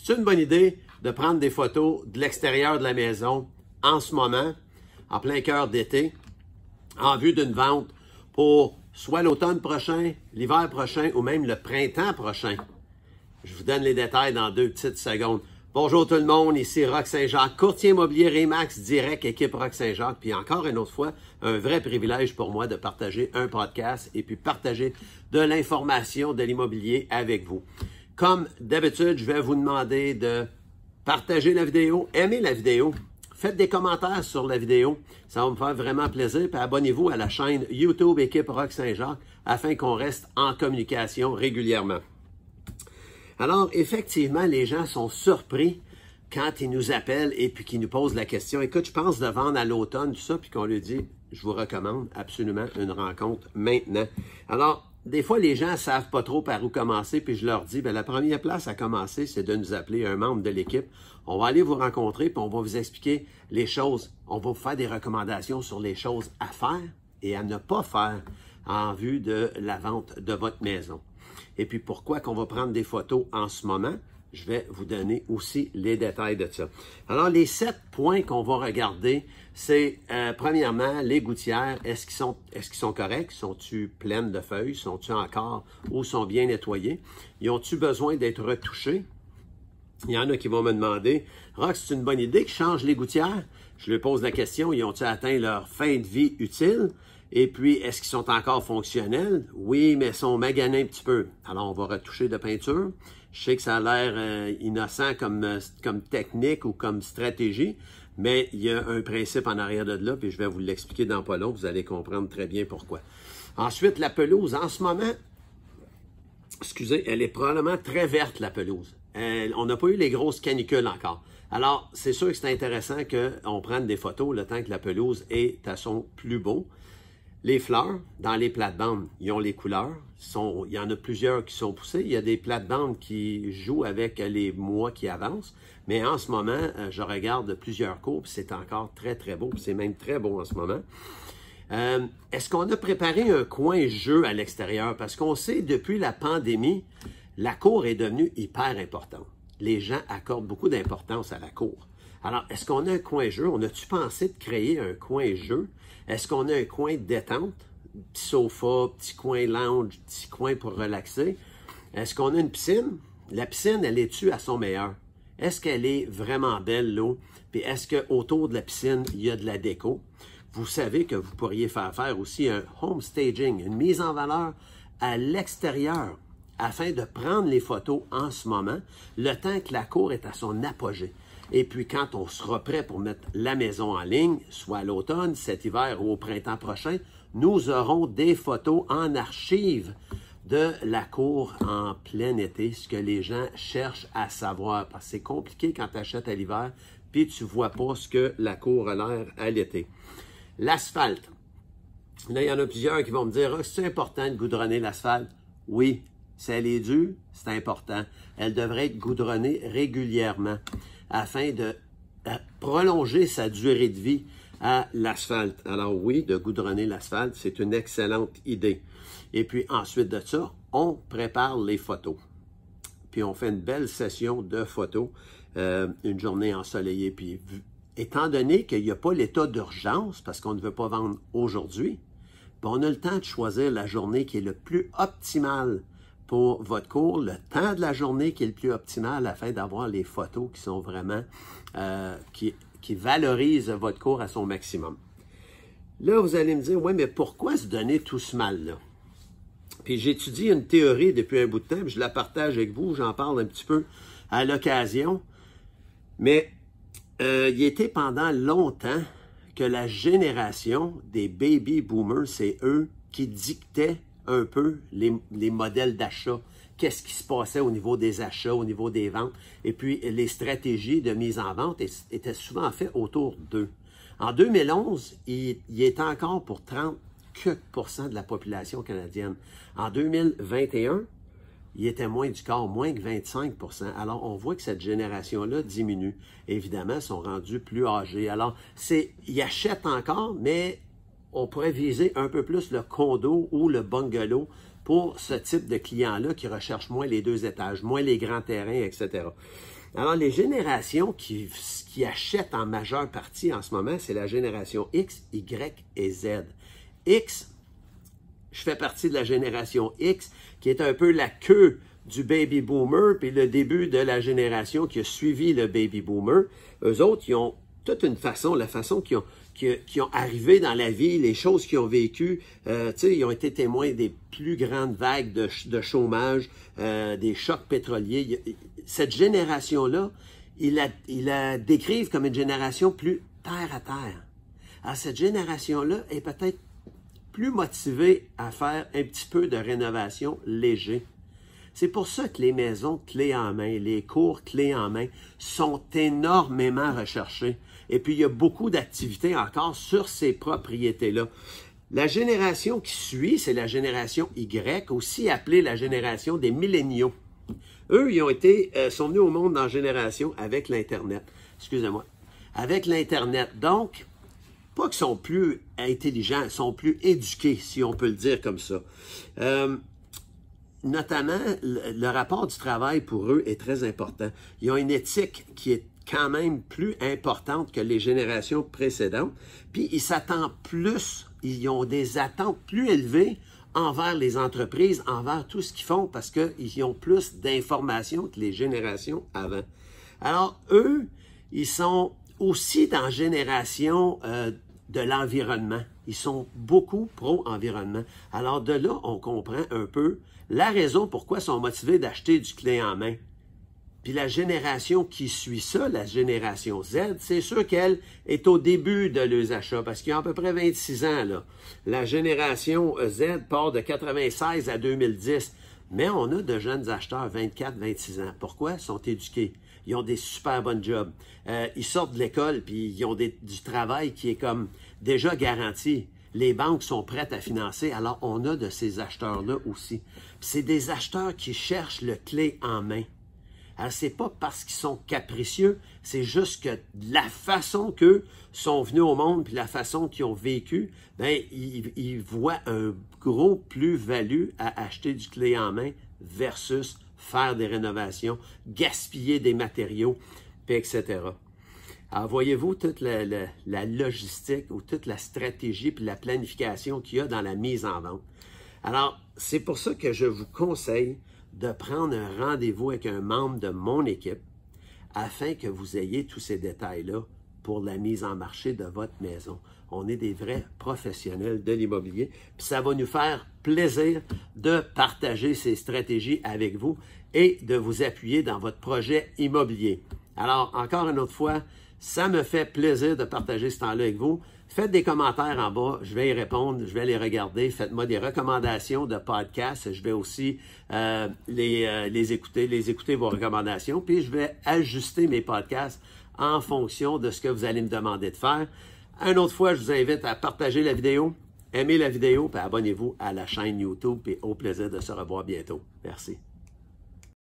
C'est une bonne idée de prendre des photos de l'extérieur de la maison en ce moment, en plein cœur d'été, en vue d'une vente pour soit l'automne prochain, l'hiver prochain ou même le printemps prochain. Je vous donne les détails dans 2 petites secondes. Bonjour tout le monde, ici Roch Saint-Jacques, courtier immobilier Remax Direct, équipe Roch Saint-Jacques. Puis encore une autre fois, un vrai privilège pour moi de partager un podcast et puis partager de l'information de l'immobilier avec vous. Comme d'habitude, je vais vous demander de partager la vidéo, aimer la vidéo, faites des commentaires sur la vidéo, ça va me faire vraiment plaisir. Puis abonnez-vous à la chaîne YouTube équipe Roch Saint-Jacques afin qu'on reste en communication régulièrement. Alors, effectivement, les gens sont surpris quand ils nous appellent et puis qu'ils nous posent la question. Écoute, je pense de vendre à l'automne, tout ça, puis qu'on lui dit, je vous recommande absolument une rencontre maintenant. Alors, des fois, les gens ne savent pas trop par où commencer, puis je leur dis, bien, la première place à commencer, c'est de nous appeler un membre de l'équipe. On va aller vous rencontrer, puis on va vous expliquer les choses. On va vous faire des recommandations sur les choses à faire et à ne pas faire en vue de la vente de votre maison. Et puis, pourquoi qu'on va prendre des photos en ce moment? Je vais vous donner aussi les détails de ça. Alors, les 7 points qu'on va regarder, c'est premièrement, les gouttières, est-ce qu'ils sont corrects? Sont-ils pleines de feuilles? Sont-ils encore ou sont bien nettoyées? Ils ont-ils besoin d'être retouchés? Il y en a qui vont me demander, Roch, c'est une bonne idée que je change les gouttières? Je leur pose la question, ils ont-ils atteint leur fin de vie utile? Et puis, est-ce qu'ils sont encore fonctionnels? Oui, mais ils sont maganés un petit peu. Alors, on va retoucher de peinture. Je sais que ça a l'air innocent comme technique ou comme stratégie, mais il y a un principe en arrière de là, puis je vais vous l'expliquer dans pas long. Vous allez comprendre très bien pourquoi. Ensuite, la pelouse. En ce moment, excusez, elle est probablement très verte, la pelouse. On n'a pas eu les grosses canicules encore. Alors, c'est sûr que c'est intéressant qu'on prenne des photos le temps que la pelouse est à son plus beau. Les fleurs, dans les plates-bandes, ils ont les couleurs. Il y en a plusieurs qui sont poussées. Il y a des plates-bandes qui jouent avec les mois qui avancent. Mais en ce moment, je regarde plusieurs cours, puis c'est encore très, très beau. C'est même très beau en ce moment. Est-ce qu'on a préparé un coin jeu à l'extérieur? Parce qu'on sait, depuis la pandémie, la cour est devenue hyper importante. Les gens accordent beaucoup d'importance à la cour. Alors, est-ce qu'on a un coin jeu? On a-tu pensé de créer un coin jeu? Est-ce qu'on a un coin de détente? Petit sofa, petit coin lounge, petit coin pour relaxer? Est-ce qu'on a une piscine? La piscine, elle est-tu à son meilleur? Est-ce qu'elle est vraiment belle, l'eau? Puis est-ce qu'autour de la piscine, il y a de la déco? Vous savez que vous pourriez faire aussi un home staging, une mise en valeur à l'extérieur, afin de prendre les photos en ce moment, le temps que la cour est à son apogée. Et puis, quand on sera prêt pour mettre la maison en ligne, soit à l'automne, cet hiver ou au printemps prochain, nous aurons des photos en archive de la cour en plein été, ce que les gens cherchent à savoir. Parce que c'est compliqué quand tu achètes à l'hiver, puis tu ne vois pas ce que la cour a l'air à l'été. L'asphalte. Là, il y en a plusieurs qui vont me dire, c'est important de goudronner l'asphalte? Oui, si elle est dure, c'est important. Elle devrait être goudronnée régulièrement afin de prolonger sa durée de vie à l'asphalte. Alors oui, de goudronner l'asphalte, c'est une excellente idée. Et puis ensuite de ça, on prépare les photos. Puis on fait une belle session de photos, une journée ensoleillée. Puis étant donné qu'il n'y a pas l'état d'urgence, parce qu'on ne veut pas vendre aujourd'hui, on a le temps de choisir la journée qui est le plus optimale pour votre cours, le temps de la journée qui est le plus optimal afin d'avoir les photos qui sont vraiment, qui valorisent votre cours à son maximum. Là, vous allez me dire, oui, mais pourquoi se donner tout ce mal-là? Puis j'étudie une théorie depuis un bout de temps, puis je la partage avec vous, j'en parle un petit peu à l'occasion. Mais il était pendant longtemps que la génération des baby boomers, c'est eux qui dictaient un peu les modèles d'achat, qu'est-ce qui se passait au niveau des achats, au niveau des ventes, et puis les stratégies de mise en vente étaient souvent faites autour d'eux. En 2011, il était encore pour 30% de la population canadienne. En 2021, il était moins du quart, moins que 25%. Alors, on voit que cette génération-là diminue. Évidemment, ils sont rendus plus âgés. Alors, ils achètent encore, mais on pourrait viser un peu plus le condo ou le bungalow pour ce type de client-là qui recherche moins les 2 étages, moins les grands terrains, etc. Alors, les générations qui achètent en majeure partie en ce moment, c'est la génération X, Y et Z. X, je fais partie de la génération X, qui est un peu la queue du baby boomer, puis le début de la génération qui a suivi le baby boomer. Eux autres, ils ont toute une façon, la façon qu'ils ont arrivé dans la vie, les choses qu'ils ont vécues. Ils ont été témoins des plus grandes vagues de chômage, des chocs pétroliers. Cette génération-là, ils la décrivent comme une génération plus terre à terre. Alors, cette génération-là est peut-être plus motivée à faire un petit peu de rénovation léger. C'est pour ça que les maisons clés en main, les cours clés en main sont énormément recherchés. Et puis, il y a beaucoup d'activités encore sur ces propriétés-là. La génération qui suit, c'est la génération Y, aussi appelée la génération des milléniaux. Eux, ils sont venus au monde dans la génération avec l'Internet. Excusez-moi. Avec l'Internet. Donc, pas qu'ils sont plus intelligents, ils sont plus éduqués, si on peut le dire comme ça. Notamment, le rapport du travail pour eux est très important. Ils ont une éthique qui est quand même plus importante que les générations précédentes. Puis, ils s'attendent plus, ils ont des attentes plus élevées envers les entreprises, envers tout ce qu'ils font, parce qu'ils ont plus d'informations que les générations avant. Alors, eux, ils sont aussi dans la génération de l'environnement. Ils sont beaucoup pro-environnement. Alors, de là, on comprend un peu la raison pourquoi ils sont motivés d'acheter du clé en main. Puis la génération qui suit ça, la génération Z, c'est sûr qu'elle est au début de leurs achats, parce qu'ils ont à peu près 26 ans, là. La génération Z part de 96 à 2010. Mais on a de jeunes acheteurs, 24, 26 ans. Pourquoi? Ils sont éduqués. Ils ont des super bons jobs. Ils sortent de l'école, puis ils ont du travail qui est comme déjà garanti. Les banques sont prêtes à financer, alors on a de ces acheteurs-là aussi. C'est des acheteurs qui cherchent le clé en main. Alors, c'est pas parce qu'ils sont capricieux, c'est juste que la façon qu'eux sont venus au monde, puis la façon qu'ils ont vécu, bien, ils voient un gros plus-value à acheter du clé en main versus faire des rénovations, gaspiller des matériaux, puis etc. Alors, voyez-vous toute la logistique ou toute la stratégie puis la planification qu'il y a dans la mise en vente. Alors, c'est pour ça que je vous conseille de prendre un rendez-vous avec un membre de mon équipe afin que vous ayez tous ces détails-là pour la mise en marché de votre maison. On est des vrais professionnels de l'immobilier, puis ça va nous faire plaisir de partager ces stratégies avec vous et de vous appuyer dans votre projet immobilier. Alors, encore une autre fois, ça me fait plaisir de partager ce temps-là avec vous. Faites des commentaires en bas, je vais y répondre, je vais les regarder. Faites-moi des recommandations de podcasts. Je vais aussi les écouter vos recommandations. Puis je vais ajuster mes podcasts en fonction de ce que vous allez me demander de faire. Une autre fois, je vous invite à partager la vidéo, aimer la vidéo, puis abonnez-vous à la chaîne YouTube. Et au plaisir de se revoir bientôt. Merci.